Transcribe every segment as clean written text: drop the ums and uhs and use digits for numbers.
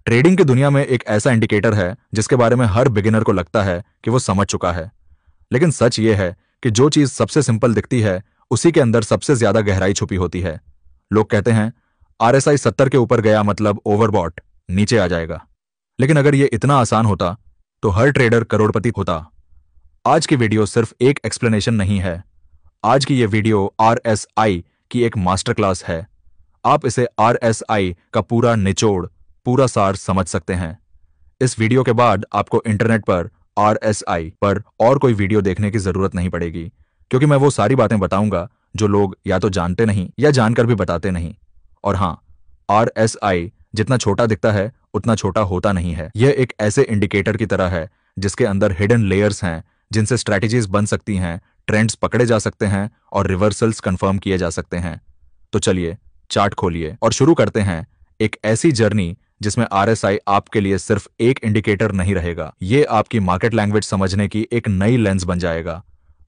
Trading की दुनिया में एक ऐसा इंडिकेटर है जिसके बारे में हर बिगिनर को लगता है कि वो समझ चुका है। लेकिन सच ये है कि जो चीज सबसे सिंपल दिखती है उसी के अंदर सबसे ज्यादा गहराई छुपी होती है। लोग कहते हैं आरएसआई 70 के ऊपर गया मतलब ओवरबॉट, नीचे आ जाएगा। लेकिन अगर ये इतना आसान होता तो हर ट्रेडर करोड़पति होता। आज की वीडियो सिर्फ एक एक्सप्लेनेशन नहीं है। आज की ये वीडियो आरएसआई की एक मास्टर क्लास है। आप इसे आरएसआई का पूरा निचोड़, पूरा सार समझ सकते हैं। इस वीडियो के बाद आपको इंटरनेट पर आरएसआई पर और कोई वीडियो देखने की जरूरत नहीं पड़ेगी, क्योंकि मैं वो सारी बातें बताऊंगा जो लोग या तो जानते नहीं या जानकर भी बताते नहीं। और हाँ, आरएसआई जितना छोटा दिखता है उतना छोटा होता नहीं है। यह एक ऐसे इंडिकेटर की तरह है जिसके अंदर हिडन लेयर्स हैं जिनसे स्ट्रैटेजीज बन सकती हैं, ट्रेंड्स पकड़े जा सकते हैं और रिवर्सल्स कंफर्म किए जा सकते हैं। तो चलिए चार्ट खोलिए और शुरू करते हैं एक ऐसी जर्नी जिसमें आरएसआई आपके लिए सिर्फ एक इंडिकेटर नहीं रहेगा। ये आपकी मार्केट लैंग्वेज समझने की एक नई लेंस बन जाएगा।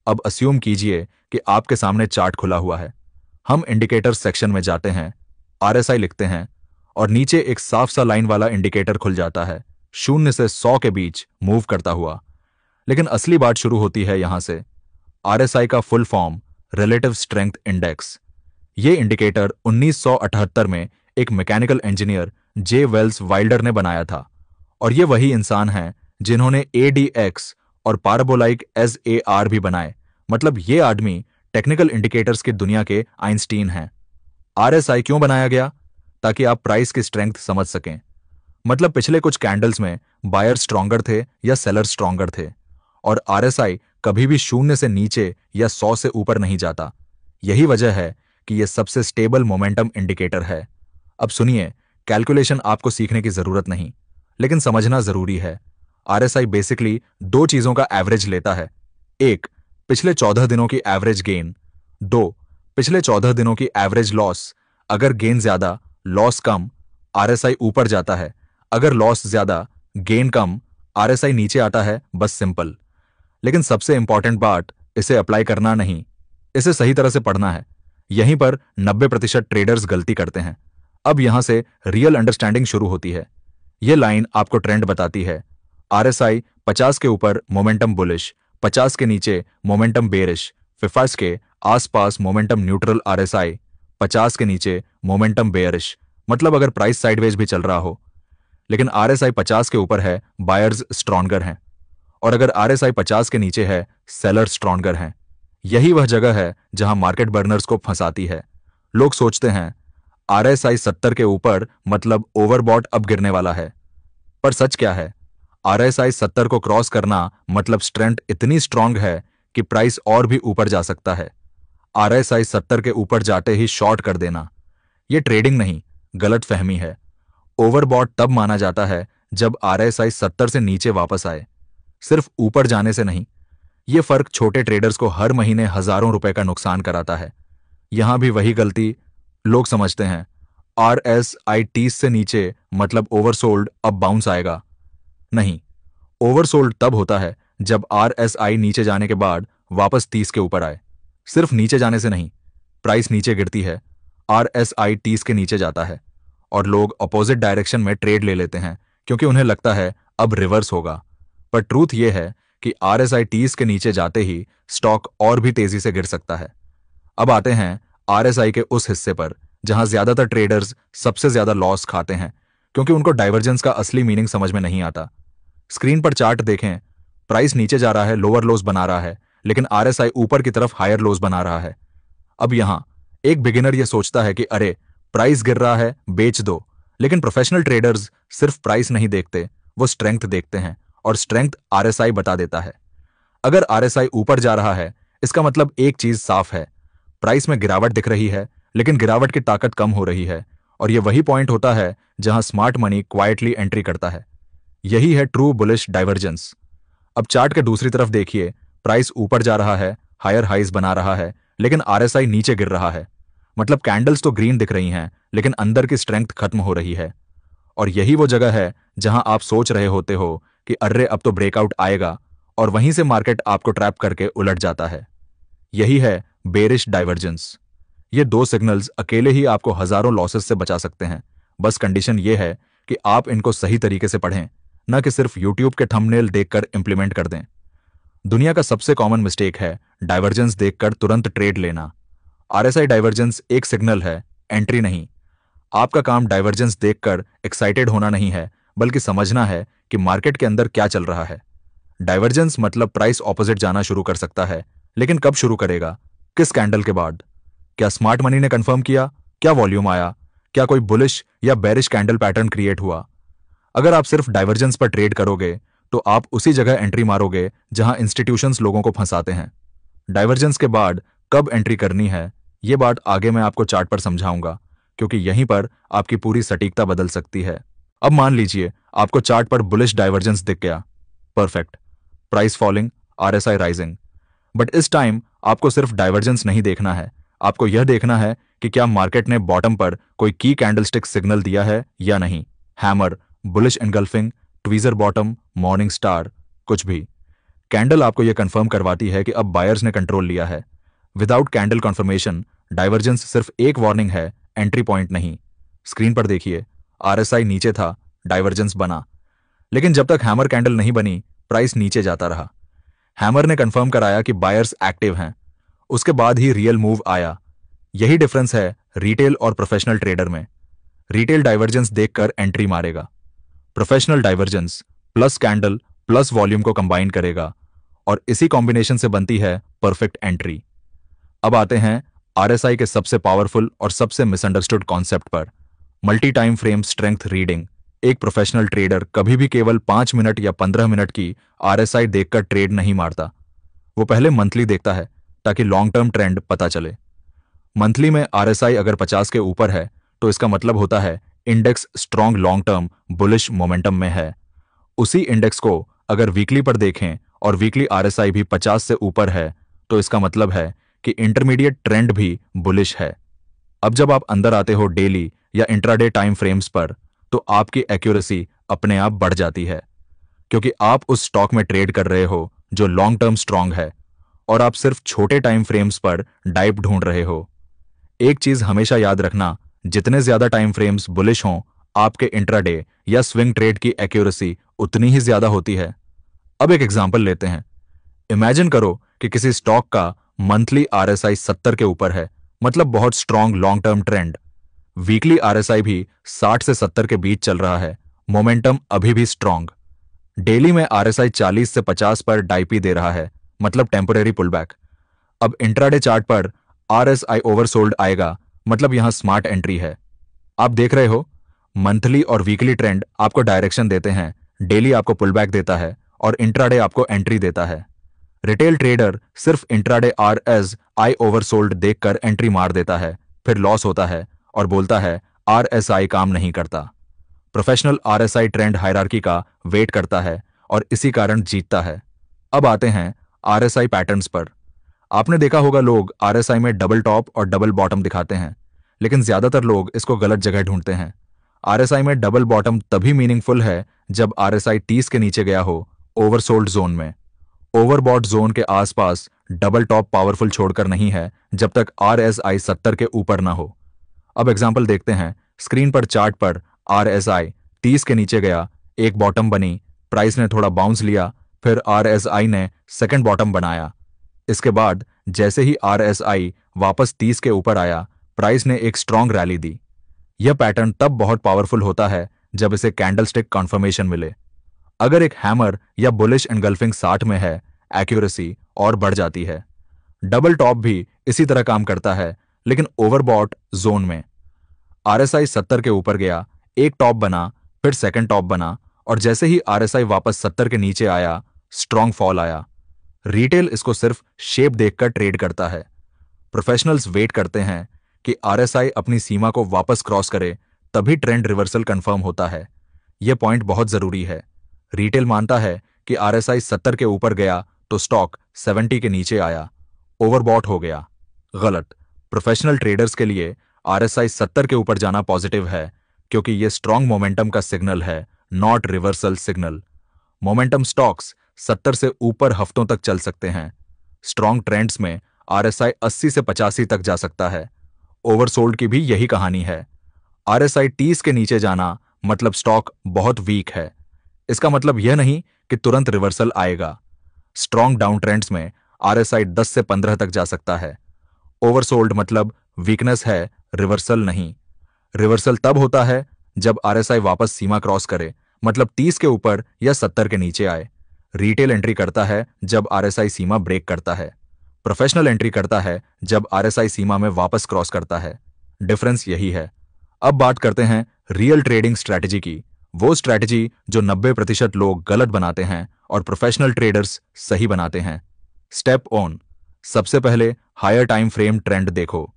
अब अस्यूम कीजिए कि आपके सामने चार्ट खुला हुआ है। हम इंडिकेटर सेक्शन में जाते हैं, आरएसआई लिखते हैं और नीचे एक साफ सा लाइन वाला इंडिकेटर खुल जाता है, 0 से 100 के बीच मूव करता हुआ। लेकिन असली बात शुरू होती है यहां से। आरएसआई का full form relative strength index. ये इंडिकेटर 1978 में एक मैकेनिकल इंजीनियर जे वेल्स वाइल्डर ने बनाया था। और ये वही इंसान हैं जिन्होंने एडीएक्स और पाराबोलाइक एसएआर भी बनाए। मतलब ये आदमी टेक्निकल इंडिकेटर्स की दुनिया के आइंस्टीन हैं। आरएसआई क्यों बनाया गया? ताकि आप प्राइस की स्ट्रेंथ समझ सकें। मतलब पिछले कुछ कैंडल्स में बायर स्ट्रॉन्गर थे या सेलर स्ट्रॉन्गर थे, और आरएसआई कभी भी 0 से नीचे या 100 से ऊपर नहीं जाता। यही वजह है कि यह सबसे स्टेबल मोमेंटम इंडिकेटर है। अब सुनिए, कैलकुलेशन आपको सीखने की जरूरत नहीं, लेकिन समझना जरूरी है। आरएसआई बेसिकली दो चीजों का एवरेज लेता है। एक, पिछले 14 दिनों की एवरेज गेन। दो, पिछले 14 दिनों की एवरेज लॉस। अगर गेन ज्यादा, लॉस कम, आरएसआई ऊपर जाता है। अगर लॉस ज्यादा, गेन कम, आरएसआई नीचे आता है। बस सिंपल। लेकिन सबसे इंपॉर्टेंट बात, इसे अप्लाई करना नहीं, इसे सही तरह से पढ़ना है। यहीं पर 90% ट्रेडर्स गलती करते हैं। अब यहां से रियल अंडरस्टैंडिंग शुरू होती है। यह लाइन आपको ट्रेंड बताती है। आरएसआई 50 के ऊपर मोमेंटम बुलिश, 50 के नीचे मोमेंटम बेरिश, 50 के आसपास मोमेंटम न्यूट्रल। आरएसआई 50 के नीचे मोमेंटम बेयरिश, मतलब अगर प्राइस साइडवेज भी चल रहा हो। लेकिन आरएसआई 50 के ऊपर है, बायर्स स्ट्रॉन्गर हैं। और अगर आरएसआई 50 के नीचे है, सेलर स्ट्रॉन्गर हैं। यही वह जगह है जहां मार्केट बर्नर्स को फंसाती है। लोग सोचते हैं आरएसआई 70 के ऊपर मतलब ओवरबॉट अब गिरने वाला है। पर सच क्या है? आरएसआई 70 को क्रॉस करना मतलब स्ट्रेंथ इतनी स्ट्रांग है कि प्राइस और भी ऊपर जा सकता है। आरएसआई 70 के ऊपर जाते ही शॉर्ट कर देना, यह ट्रेडिंग नहीं, गलत फहमी है। ओवरबॉट तब माना जाता है जब आरएसआई 70 से नीचे वापस आए, सिर्फ ऊपर जाने से नहीं। यह फर्क छोटे ट्रेडर्स को हर महीने हजारों रुपए का नुकसान कराता है। यहां भी वही गलती, लोग समझते हैं आरएसआई 30 से नीचे मतलब ओवरसोल्ड, अब बाउंस आएगा। नहीं, ओवरसोल्ड तब होता है जब आरएसआई नीचे जाने के बाद वापस 30 के ऊपर आए। सिर्फ नीचे जाने से नहीं, प्राइस नीचे गिरती है, आरएसआई 30 के नीचे जाता है और लोग अपोजिट डायरेक्शन में ट्रेड ले लेते हैं क्योंकि उन्हें लगता है अब रिवर्स होगा। पर ट्रूथ यह है कि आरएसआई 30 के नीचे जाते ही स्टॉक और भी तेजी से गिर सकता है। अब आते हैं आरएसआई के उस हिस्से पर जहां ज्यादातर ट्रेडर्स सबसे ज्यादा लॉस खाते हैं, क्योंकि उनको डाइवर्जेंस का असली मीनिंग समझ में नहीं आता। स्क्रीन पर चार्ट देखें, प्राइस नीचे जा रहा है, लोअर लोज बना रहा है, लेकिन आरएसआई ऊपर की तरफ हायर लोज बना रहा है। अब यहां एक बिगिनर यह सोचता है कि अरे प्राइस गिर रहा है, बेच दो। लेकिन प्रोफेशनल ट्रेडर्स सिर्फ प्राइस नहीं देखते, वो स्ट्रेंथ देखते हैं, और स्ट्रेंथ आरएसआई बता देता है। अगर आरएसआई ऊपर जा रहा है, इसका मतलब एक चीज साफ है, प्राइस में गिरावट दिख रही है, लेकिन गिरावट की ताकत कम हो रही है। और यह वही पॉइंट होता है जहां स्मार्ट मनी क्वाइटली एंट्री करता है। यही है ट्रू बुलिश डाइवर्जेंस। अब चार्ट के दूसरी तरफ देखिए, प्राइस ऊपर जा रहा है, हायर हाइज बना रहा है, लेकिन आरएसआई नीचे गिर रहा है। मतलब कैंडल्स तो ग्रीन दिख रही हैं, लेकिन अंदर की स्ट्रेंथ खत्म हो रही है। और यही वो जगह है जहां आप सोच रहे होते हो कि अर्रे अब तो ब्रेकआउट आएगा, और वहीं से मार्केट आपको ट्रैप करके उलट जाता है। यही है बेरिश डाइवर्जेंस। ये दो सिग्नल्स अकेले ही आपको हजारों लॉसेस से बचा सकते हैं। बस कंडीशन ये है कि आप इनको सही तरीके से पढ़ें, न कि सिर्फ यूट्यूब के थंबनेल देखकर इंप्लीमेंट कर दें। दुनिया का सबसे कॉमन मिस्टेक है डाइवर्जेंस देखकर तुरंत ट्रेड लेना। आरएसआई डाइवर्जेंस एक सिग्नल है, एंट्री नहीं। आपका काम डाइवर्जेंस देखकर एक्साइटेड होना नहीं है, बल्कि समझना है कि मार्केट के अंदर क्या चल रहा है। डाइवर्जेंस मतलब प्राइस ऑपोजिट जाना शुरू कर सकता है, लेकिन कब शुरू करेगा, किस कैंडल के बाद? क्या स्मार्ट मनी ने कंफर्म किया? क्या वॉल्यूम आया? क्या कोई बुलिश या बेरिश कैंडल पैटर्न क्रिएट हुआ? अगर आप सिर्फ डाइवर्जेंस पर ट्रेड करोगे तो आप उसी जगह एंट्री मारोगे जहां इंस्टीट्यूशंस लोगों को फंसाते हैं। डाइवर्जेंस के बाद कब एंट्री करनी है, यह बात आगे मैं आपको चार्ट पर समझाऊंगा, क्योंकि यहीं पर आपकी पूरी सटीकता बदल सकती है। अब मान लीजिए आपको चार्ट पर बुलिश डाइवर्जेंस दिख गया। Perfect, price falling, RSI rising. But इस टाइम आपको सिर्फ डाइवर्जेंस नहीं देखना है, आपको यह देखना है कि क्या मार्केट ने बॉटम पर कोई की कैंडलस्टिक सिग्नल दिया है या नहीं। Hammer, bullish engulfing, tweezer bottom, morning star, कुछ भी। कैंडल आपको यह कंफर्म करवाती है कि अब बायर्स ने कंट्रोल लिया है। विदाउट कैंडल कंफर्मेशन डाइवर्जेंस सिर्फ एक वार्निंग है, एंट्री पॉइंट नहीं। स्क्रीन पर देखिए, आरएसआई नीचे था, डाइवर्जेंस बना, लेकिन जब तक हैमर कैंडल नहीं बनी प्राइस नीचे जाता रहा। हैमर ने कंफर्म कराया कि बायर्स एक्टिव हैं, उसके बाद ही रियल मूव आया। यही डिफरेंस है रिटेल और प्रोफेशनल ट्रेडर में। रिटेल डाइवर्जेंस देखकर एंट्री मारेगा, professional divergence plus candle plus volume को कंबाइन करेगा, और इसी कॉम्बिनेशन से बनती है परफेक्ट एंट्री। अब आते हैं आरएसआई के सबसे पावरफुल और सबसे मिसअंडरस्टूड कॉन्सेप्ट पर, multi time frame strength reading. एक प्रोफेशनल ट्रेडर कभी भी केवल 5 मिनट या 15 मिनट की आरएसआई देखकर ट्रेड नहीं मारता। वो पहले मंथली देखता है ताकि लॉन्ग टर्म ट्रेंड पता चले। मंथली में आरएसआई अगर 50 के ऊपर है तो इसका मतलब होता है index strong long term bullish momentum में है। उसी इंडेक्स को अगर वीकली पर देखें और वीकली आरएसआई भी 50 से ऊपर है तो इसका मतलब है कि इंटरमीडिएट ट्रेंड भी बुलिश है। अब जब आप अंदर आते हो डेली या इंट्राडे टाइम फ्रेम्स पर, तो आपकी एक्यूरेसी अपने आप बढ़ जाती है, क्योंकि आप उस स्टॉक में ट्रेड कर रहे हो जो लॉन्ग टर्म स्ट्रांग है, और आप सिर्फ छोटे टाइम फ्रेम्स पर डाइप ढूंढ रहे हो। एक चीज हमेशा याद रखना, जितने ज्यादा टाइम फ्रेम्स बुलिश हों, आपके इंट्राडे या स्विंग ट्रेड की एक्यूरेसी उतनी ही ज्यादा होती है। अब एक एग्जांपल लेते हैं। इमेजिन करो कि किसी स्टॉक का मंथली आरएसआई 70 के ऊपर है, मतलब बहुत strong long term trend. Weekly RSI भी 60 से 70 के बीच चल रहा है, मोमेंटम अभी भी स्ट्रांग। डेली में आरएसआई 40 से 50 पर डाइपी दे रहा है, मतलब टेम्परेरी पुलबैक। अब इंट्राडे चार्ट पर आरएसआई ओवरसोल्ड आएगा, मतलब यहां स्मार्ट एंट्री है। आप देख रहे हो, मंथली और वीकली ट्रेंड आपको डायरेक्शन देते हैं, डेली आपको पुलबैक देता है और इंट्राडे आपको एंट्री देता है। रिटेल ट्रेडर सिर्फ इंट्राडे आरएसआई ओवरसोल्ड देखकर एंट्री मार देता है, फिर लॉस होता है और बोलता है आरएसआई काम नहीं करता। प्रोफेशनल आरएसआई ट्रेंड हायरार्की का वेट करता है और इसी कारण जीतता है। अब आते हैं आरएसआई पैटर्न्स पर। आपने देखा होगा लोग आरएसआई में डबल टॉप और डबल बॉटम दिखाते हैं, लेकिन ज्यादातर लोग इसको गलत जगह ढूंढते हैं। आरएसआई में डबल बॉटम तभी मीनिंगफुल है जब आरएसआई 30 के नीचे गया हो, ओवरसोल्ड जोन में। ओवरबॉट जोन के आसपास डबल टॉप पावरफुल छोड़कर नहीं है जब तक आरएसआई 70 के ऊपर ना हो। अब एग्जाम्पल देखते हैं। स्क्रीन पर चार्ट पर आरएसआई 30 के नीचे गया, एक बॉटम बनी, प्राइस ने थोड़ा बाउंस लिया, फिर आरएसआई ने सेकंड बॉटम बनाया। इसके बाद जैसे ही आरएसआई वापस 30 के ऊपर आया, प्राइस ने एक स्ट्रांग रैली दी। यह पैटर्न तब बहुत पावरफुल होता है जब इसे कैंडलस्टिक कॉन्फर्मेशन मिले। अगर एक हैमर या बुलिश एनगल्फिंग 60 में है, एक्यूरेसी और बढ़ जाती है। डबल टॉप भी इसी तरह काम करता है, लेकिन ओवरबॉट जोन में। आरएसआई 70 के ऊपर गया, एक टॉप बना, फिर सेकंड टॉप बना, और जैसे ही आरएसआई वापस 70 के नीचे आया, स्ट्रांग फॉल आया। रिटेल इसको सिर्फ शेप देखकर ट्रेड करता है। प्रोफेशनल्स वेट करते हैं कि आरएसआई अपनी सीमा को वापस क्रॉस करे, तभी ट्रेंड रिवर्सल कंफर्म होता है। यह पॉइंट बहुत जरूरी है। रिटेल मानता है कि आरएसआई 70 के ऊपर गया तो स्टॉक 70 के नीचे आया, ओवरबॉट हो गया। गलत। प्रोफेशनल ट्रेडर्स के लिए आरएसआई 70 के ऊपर जाना पॉजिटिव है, क्योंकि यह स्ट्रांग मोमेंटम का सिग्नल है, not reversal signal. Momentum stocks 70 से ऊपर हफ्तों तक चल सकते हैं। स्ट्रांग ट्रेंड्स में आरएसआई 80 से 85 तक जा सकता है। ओवरसोल्ड की भी यही कहानी है। आरएसआई 30 के नीचे जाना मतलब स्टॉक बहुत वीक है। इसका मतलब यह नहीं कि तुरंत रिवर्सल आएगा। स्ट्रॉन्ग डाउन ट्रेंड्स में आरएसआई 10 से 15 तक जा सकता है। ओवरसोल्ड मतलब वीकनेस है, रिवर्सल नहीं। रिवर्सल तब होता है जब आरएसआई वापस सीमा क्रॉस करे, मतलब 30 के ऊपर या 70 के नीचे आए। रिटेल एंट्री करता है जब आरएसआई सीमा ब्रेक करता है। प्रोफेशनल एंट्री करता है जब आरएसआई सीमा में वापस क्रॉस करता है। डिफरेंस यही है। अब बात करते हैं रियल ट्रेडिंग स्ट्रैटेजी की, वो स्ट्रैटेजी जो 90% लोग गलत बनाते हैं और प्रोफेशनल ट्रेडर्स सही बनाते हैं। Step on. सबसे पहले हायर टाइम फ्रेम ट्रेंड देखो।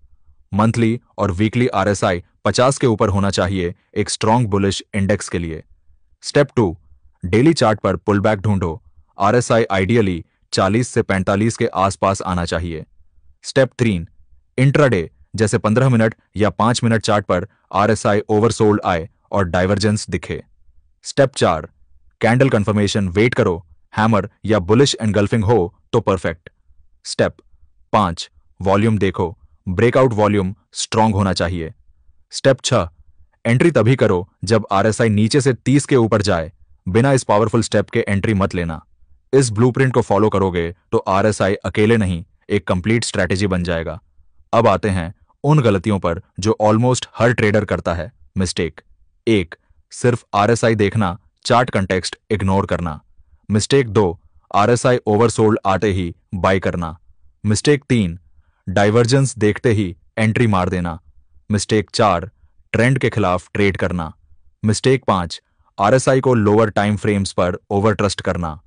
मंथली और वीकली आरएसआई 50 के ऊपर होना चाहिए एक स्ट्रॉन्ग बुलिश इंडेक्स के लिए। स्टेप 2, डेली चार्ट पर पुल बैक ढूंढो। आरएसआई आइडियली 40 से 45 के आसपास आना चाहिए। स्टेप 3, इंट्राडे जैसे 15 मिनट या 5 मिनट चार्ट पर आरएसआई ओवरसोल्ड आए और डाइवर्जेंस दिखे। स्टेप 4, कैंडल कंफर्मेशन वेट करो, हैमर या बुलिश एनगल्फिंग हो तो परफेक्ट। स्टेप 5, वॉल्यूम देखो, ब्रेकआउट वॉल्यूम स्ट्रांग होना चाहिए। स्टेप 6, एंट्री तभी करो जब आरएसआई नीचे से 30 के ऊपर जाए। बिना इस पावरफुल स्टेप के एंट्री मत लेना। इस ब्लूप्रिंट को फॉलो करोगे तो आरएसआई अकेले नहीं, एक कंप्लीट स्ट्रैटेजी बन जाएगा। अब आते हैं उन गलतियों पर जो ऑलमोस्ट हर ट्रेडर करता है। मिस्टेक 1, सिर्फ आरएसआई देखना, चार्ट कंटेक्स्ट इग्नोर करना। मिस्टेक 2, आरएसआई ओवरसोल्ड आते ही बाय करना। मिस्टेक 3, डाइवर्जेंस देखते ही एंट्री मार देना। मिस्टेक 4, ट्रेंड के खिलाफ ट्रेड करना। मिस्टेक 5, आरएसआई को लोअर टाइम फ्रेम्स पर ओवर ट्रस्ट करना।